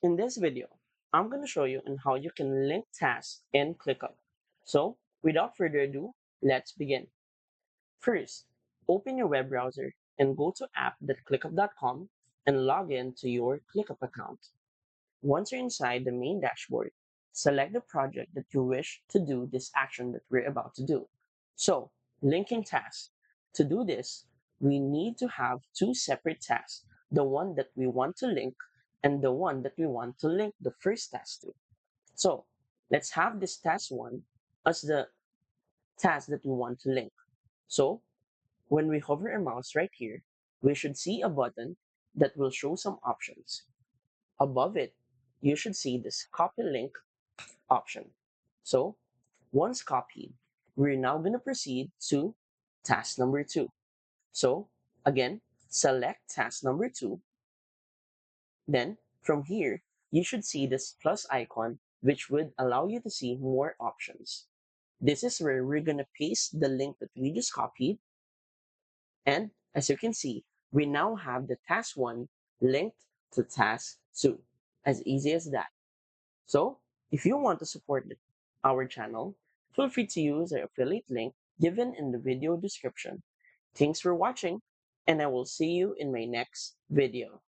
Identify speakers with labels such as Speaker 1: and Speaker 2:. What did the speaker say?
Speaker 1: In this video, I'm going to show you on how you can link tasks in ClickUp. So, without further ado, let's begin. First, open your web browser and go to app.clickup.com and log in to your ClickUp account. Once you're inside the main dashboard, select the project that you wish to do this action that we're about to do. So, linking tasks. To do this, we need to have two separate tasks, the one that we want to link and the one that we want to link the first task to. So, let's have this task one as the task that we want to link. So, when we hover our mouse right here, we should see a button that will show some options. Above it, you should see this copy link option. So once copied, we're now going to proceed to task number two. So again, select task number two. Then from here, you should see this plus icon, which would allow you to see more options. This is where we're going to paste the link that we just copied. And as you can see, we now have the task one linked to task two. As easy as that. So, if you want to support our channel, feel free to use the affiliate link given in the video description. Thanks for watching, and I will see you in my next video.